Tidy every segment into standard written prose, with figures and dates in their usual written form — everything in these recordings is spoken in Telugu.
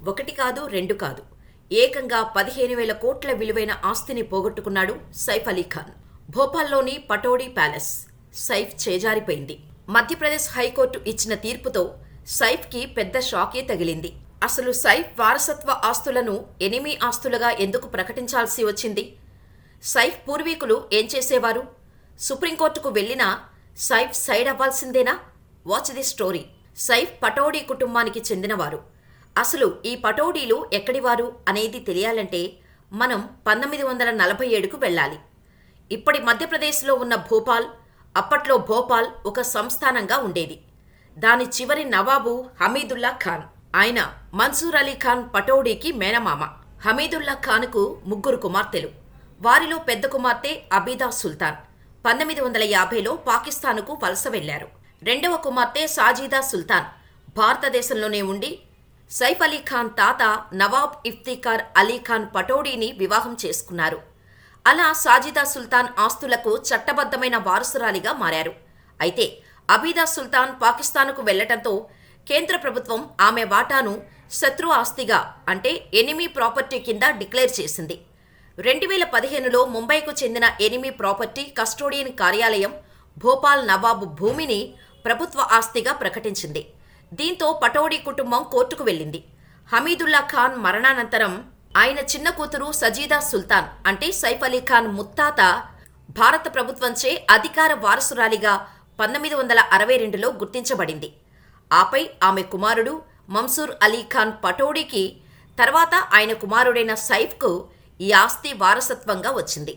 ఒకటి కాదు, రెండు కాదు, ఏకంగా 15,000 కోట్ల విలువైన ఆస్తిని పోగొట్టుకున్నాడు సైఫ్ అలీ ఖాన్. భోపాల్లోని పటౌడీ ప్యాలెస్ సైఫ్ చేజారిపోయింది. మధ్యప్రదేశ్ హైకోర్టు ఇచ్చిన తీర్పుతో సైఫ్కి పెద్ద షాకే తగిలింది. అసలు సైఫ్ వారసత్వ ఆస్తులను ఎనిమీ ఆస్తులుగా ఎందుకు ప్రకటించాల్సి వచ్చింది? సైఫ్ పూర్వీకులు ఏం చేసేవారు? సుప్రీంకోర్టుకు వెళ్లినా సైఫ్ సైడ్ అవ్వాల్సిందేనా? Watch the story. Saif Pataudi కుటుంబానికి చెందినవారు. అసలు ఈ పటౌడీలు ఎక్కడివారు అనేది తెలియాలంటే మనం 1947కు వెళ్ళాలి. ఇప్పటి మధ్యప్రదేశ్లో ఉన్న భోపాల్, అప్పట్లో భోపాల్ ఒక సంస్థానంగా ఉండేది. దాని చివరి నవాబు హమీదుల్లా ఖాన్. ఆయన మన్సూర్ అలీ ఖాన్ పటౌడీకి మేనమామ. హమీదుల్లా ఖాన్కు 3 కుమార్తెలు. వారిలో పెద్ద కుమార్తె అబీదా సుల్తాన్ 1950లో పాకిస్తాన్కు వలస వెళ్లారు. రెండవ కుమార్తె సాజీదా సుల్తాన్ భారతదేశంలోనే ఉండి సైఫ్ అలీ ఖాన్ తాత నవాబ్ ఇఫ్తిఖార్ అలీ ఖాన్ పటౌడీని వివాహం చేసుకున్నారు. అలా సాజిదా సుల్తాన్ ఆస్తులకు చట్టబద్ధమైన వారసురాలిగా మారారు. అయితే అబీదా సుల్తాన్ పాకిస్తాన్కు వెళ్లటంతో కేంద్ర ప్రభుత్వం ఆమె వాటాను శత్రు ఆస్తిగా, అంటే ఎనిమీ ప్రాపర్టీ కింద డిక్లేర్ చేసింది. 2015లో ముంబైకు చెందిన ఎనిమీ ప్రాపర్టీ కస్టోడియన్ కార్యాలయం భోపాల్ నవాబు భూమిని ప్రభుత్వ ఆస్తిగా ప్రకటించింది. దీంతో పటౌడీ కుటుంబం కోర్టుకు వెళ్ళింది. హమీదుల్లా ఖాన్ మరణానంతరం ఆయన చిన్న కూతురు సజీదా సుల్తాన్, అంటే సైఫ్ అలీ ఖాన్ ముత్తాత, భారత ప్రభుత్వంచే అధికార వారసురాలిగా 1962లో గుర్తించబడింది. ఆపై ఆమె కుమారుడు మన్సూర్ అలీ ఖాన్ పటౌడీకి, తర్వాత ఆయన కుమారుడైన సైఫ్కు ఈ ఆస్తి వారసత్వంగా వచ్చింది.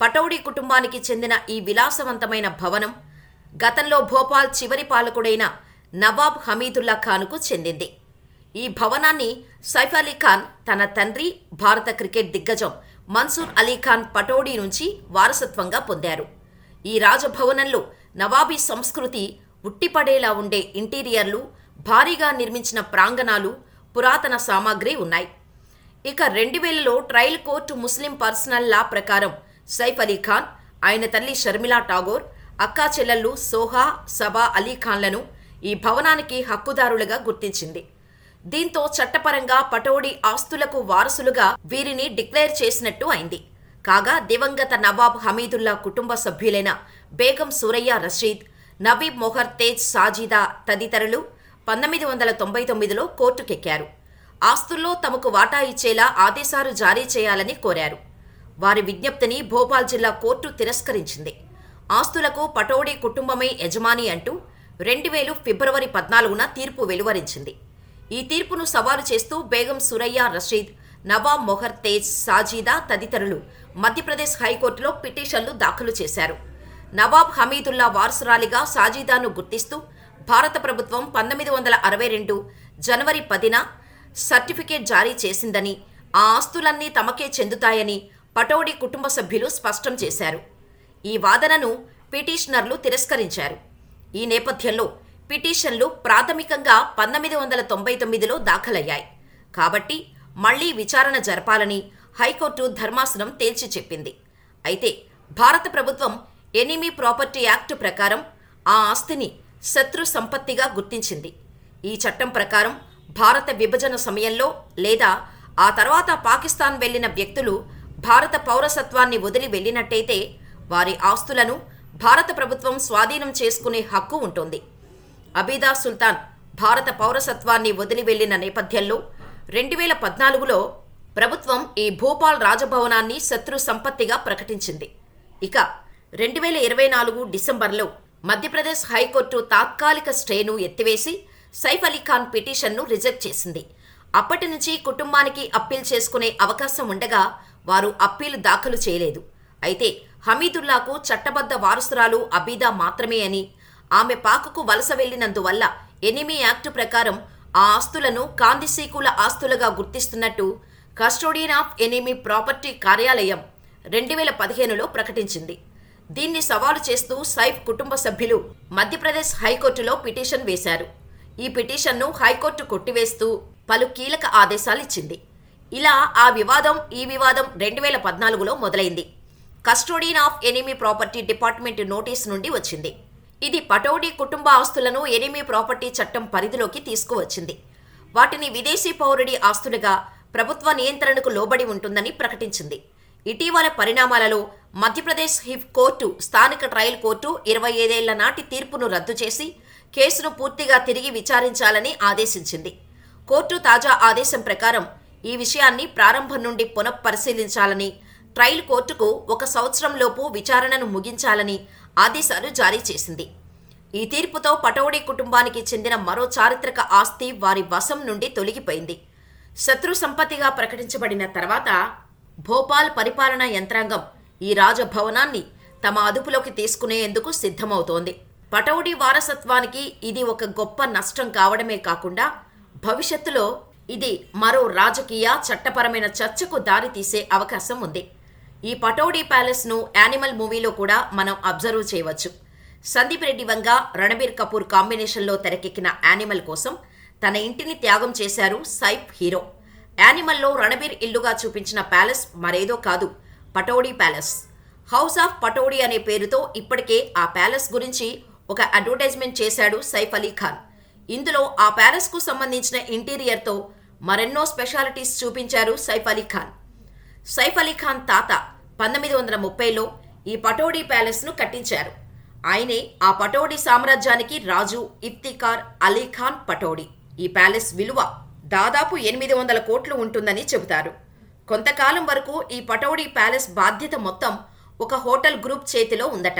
పటౌడీ కుటుంబానికి చెందిన ఈ విలాసవంతమైన భవనం గతంలో భోపాల్ చివరి పాలకుడైన నవాబ్ హమీదుల్లా ఖాన్కు చెందింది. ఈ భవనాన్ని సైఫ్ అలీ ఖాన్ తన తండ్రి, భారత క్రికెట్ దిగ్గజం మన్సూర్ అలీ ఖాన్ పటౌడీ నుంచి వారసత్వంగా పొందారు. ఈ రాజభవనంలో నవాబీ సంస్కృతి ఉట్టిపడేలా ఉండే ఇంటీరియర్లు, భారీగా నిర్మించిన ప్రాంగణాలు, పురాతన సామాగ్రి ఉన్నాయి. ఇక 2000లో ట్రయల్ కోర్టు ముస్లిం పర్సనల్ లా ప్రకారం సైఫ్ అలీ ఖాన్, ఆయన తల్లి షర్మిలా ఠాగూర్, అక్కా చెల్లెళ్ళు సోహా, సబా అలీ ఖాన్లను ఈ భవనానికి హక్కుదారులుగా గుర్తించింది. దీంతో చట్టపరంగా పటౌడీ ఆస్తులకు వారసులుగా వీరిని డిక్లేర్ చేసినట్టు అయింది. కాగా దివంగత నవాబ్ హమీదుల్లా కుటుంబ సభ్యులైన బేగం సూరయ్య రషీద్, నవీబ్ మొహర్ తేజ్ సాజిదా తదితరులు 1999లో కోర్టుకెక్కారు. ఆస్తుల్లో తమకు వాటా ఇచ్చేలా ఆదేశాలు జారీ చేయాలని కోరారు. వారి విజ్ఞప్తిని భోపాల్ జిల్లా కోర్టు తిరస్కరించింది. ఆస్తులకు పటౌడీ కుటుంబమే యజమాని అంటూ 2000 ఫిబ్రవరి 14న తీర్పు వెలువరించింది. ఈ తీర్పును సవాలు చేస్తూ బేగం సురయ్య రషీద్, నవాబ్ మొహర్ తేజ్ సాజీదా తదితరులు మధ్యప్రదేశ్ హైకోర్టులో పిటిషన్లు దాఖలు చేశారు. నవాబ్ హమీదుల్లా వారసురాలిగా సాజీదాను గుర్తిస్తూ భారత ప్రభుత్వం 1962 జనవరి 10న సర్టిఫికేట్ జారీ చేసిందని, ఆ ఆస్తులన్నీ తమకే చెందుతాయని పటౌడీ కుటుంబ సభ్యులు స్పష్టం చేశారు. ఈ వాదనను పిటిషనర్లు తిరస్కరించారు. ఈ నేపథ్యంలో పిటిషన్లు ప్రాథమికంగా 1999లో దాఖలయ్యాయి. కాబట్టి మళ్లీ విచారణ జరపాలని హైకోర్టు ధర్మాసనం తేల్చి చెప్పింది. అయితే భారత ప్రభుత్వం ఎనిమీ ప్రాపర్టీ యాక్టు ప్రకారం ఆ ఆస్తిని శత్రు సంపత్తిగా గుర్తించింది. ఈ చట్టం ప్రకారం భారత విభజన సమయంలో లేదా ఆ తర్వాత పాకిస్తాన్ వెళ్లిన వ్యక్తులు భారత పౌరసత్వాన్ని వదిలి వెళ్లినట్టయితే వారి ఆస్తులను భారత ప్రభుత్వం స్వాధీనం చేసుకునే హక్కు ఉంటుంది. అబీదా సుల్తాన్ భారత పౌరసత్వాన్ని వదిలి వెళ్లిన నేపథ్యంలో 2014లో ప్రభుత్వం ఈ భోపాల్ రాజభవనాన్ని శత్రు సంపత్తిగా ప్రకటించింది. ఇక 2024 డిసెంబర్లో మధ్యప్రదేశ్ హైకోర్టు తాత్కాలిక స్టేను ఎత్తివేసి సైఫ్ అలీ ఖాన్ పిటిషన్ను రిజెక్ట్ చేసింది. అప్పటి నుంచి కుటుంబానికి అప్పీల్ చేసుకునే అవకాశం ఉండగా వారు అప్పీలు దాఖలు చేయలేదు. అయితే హమీదుల్లాకు చట్టబద్ధ వారసురాలు అబీదా మాత్రమే అని, ఆమె పాక్కు వలస వెళ్లినందువల్ల ఎనిమీ యాక్టు ప్రకారం ఆ ఆస్తులను కాందిశీకుల ఆస్తులుగా గుర్తిస్తున్నట్టు కస్టోడియన్ ఆఫ్ ఎనిమీ ప్రాపర్టీ కార్యాలయం 2015లో ప్రకటించింది. దీన్ని సవాలు చేస్తూ సైఫ్ కుటుంబ సభ్యులు మధ్యప్రదేశ్ హైకోర్టులో పిటిషన్ వేశారు. ఈ పిటిషన్ను హైకోర్టు కొట్టివేస్తూ పలు కీలక ఆదేశాలిచ్చింది. ఇలా ఈ వివాదం 2014లో మొదలైంది. Custodian of enemy property department notice నుండి వచ్చింది. ఇది పటౌడీ కుటుంబ ఆస్తులను ఎనిమీ ప్రాపర్టీ చట్టం పరిధిలోకి తీసుకువచ్చింది. వాటిని విదేశీ పౌరుడి ఆస్తులుగా ప్రభుత్వ నియంత్రణకు లోబడి ఉంటుందని ప్రకటించింది. ఇటీవల పరిణామాలలో మధ్యప్రదేశ్ హిప్ కోర్టు స్థానిక ట్రయల్ కోర్టు 25 ఏళ్ల నాటి తీర్పును రద్దు చేసి కేసును పూర్తిగా తిరిగి విచారించాలని ఆదేశించింది. కోర్టు తాజా ఆదేశం ప్రకారం ఈ విషయాన్ని ప్రారంభం నుండి పునఃపరిశీలించాలని, ట్రయల్ కోర్టుకు 1 సంవత్సరంలోపు విచారణను ముగించాలని ఆదేశాలు జారీ చేసింది. ఈ తీర్పుతో పటౌడీ కుటుంబానికి చెందిన మరో చారిత్రక ఆస్తి వారి వశం నుండి తొలగిపోయింది. శత్రు సంపత్తిగా ప్రకటించబడిన తర్వాత భోపాల్ పరిపాలనా యంత్రాంగం ఈ రాజభవనాన్ని తమ అదుపులోకి తీసుకునేందుకు సిద్ధమవుతోంది. పటౌడీ వారసత్వానికి ఇది ఒక గొప్ప నష్టం కావడమే కాకుండా భవిష్యత్తులో ఇది మరో రాజకీయ చట్టపరమైన చర్చకు దారితీసే అవకాశం ఉంది. ఈ పటౌడీ ప్యాలెస్ను యానిమల్ మూవీలో కూడా మనం అబ్జర్వ్ చేయవచ్చు. సందీప్ రెడ్డి వంగ, రణబీర్ కపూర్ కాంబినేషన్లో తెరకెక్కిన యానిమల్ కోసం తన ఇంటిని త్యాగం చేశారు సైఫ్ హీరో. యానిమల్లో రణబీర్ ఇల్లుగా చూపించిన ప్యాలెస్ మరేదో కాదు, Pataudi palace. House of Pataudi అనే పేరుతో ఇప్పటికే ఆ ప్యాలెస్ గురించి ఒక అడ్వర్టైజ్మెంట్ చేశాడు సైఫ్ అలీ ఖాన్. ఇందులో ఆ ప్యాలెస్కు సంబంధించిన ఇంటీరియర్తో మరెన్నో స్పెషాలిటీస్ చూపించారు సైఫ్ అలీ ఖాన్. సైఫ్ అలీ ఖాన్ తాత 1930లో ఈ పటౌడీ ప్యాలెస్ను కట్టించారు. ఆయనే ఆ పటౌడీ సామ్రాజ్యానికి రాజు ఇఫ్తిఖార్ అలీ ఖాన్ పటౌడీ. ఈ ప్యాలెస్ విలువ దాదాపు 800 కోట్లు ఉంటుందని చెబుతారు. కొంతకాలం వరకు ఈ పటౌడీ ప్యాలెస్ బాధ్యత మొత్తం ఒక హోటల్ గ్రూప్ చేతిలో ఉందట.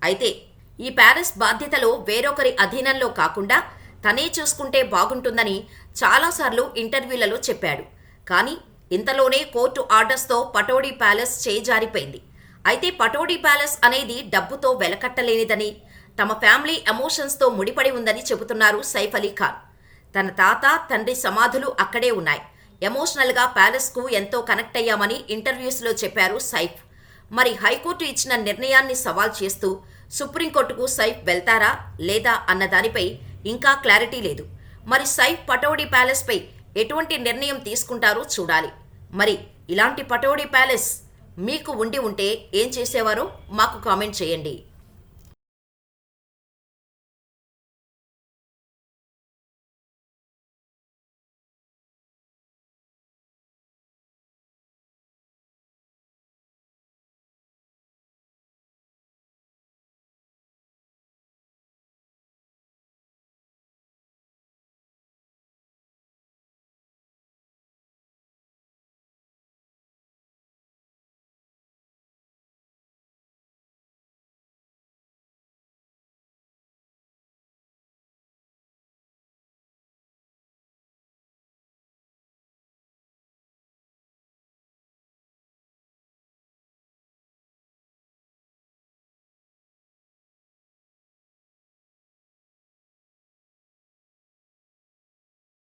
అయితే ఈ ప్యాలెస్ బాధ్యతలో వేరొకరి అధీనంలో కాకుండా తనే చూసుకుంటే బాగుంటుందని చాలాసార్లు ఇంటర్వ్యూలలో చెప్పాడు. కానీ ఇంతలోనే కోర్టు ఆర్డర్స్తో పటౌడీ ప్యాలెస్ చేజారిపోయింది. అయితే పటౌడీ ప్యాలెస్ అనేది డబ్బుతో వెలకట్టలేనిదని, తమ ఫ్యామిలీ ఎమోషన్స్తో ముడిపడి ఉందని చెబుతున్నారు సైఫ్ అలీ ఖాన్. తన తాత, తండ్రి సమాధులు అక్కడే ఉన్నాయి. ఎమోషనల్గా ప్యాలెస్కు ఎంతో కనెక్ట్ అయ్యామని ఇంటర్వ్యూస్లో చెప్పారు సైఫ్. మరి హైకోర్టు ఇచ్చిన నిర్ణయాన్ని సవాల్ చేస్తూ సుప్రీంకోర్టుకు సైఫ్ వెళ్తారా లేదా అన్న దానిపై ఇంకా క్లారిటీ లేదు. మరి సైఫ్ పటౌడీ ప్యాలెస్పై ఎటువంటి నిర్ణయం తీసుకుంటారో చూడాలి. మరి ఇలాంటి పటౌడీ ప్యాలెస్ మీకు ఉండి ఉంటే ఏం చేసేవారో మాకు కామెంట్ చేయండి.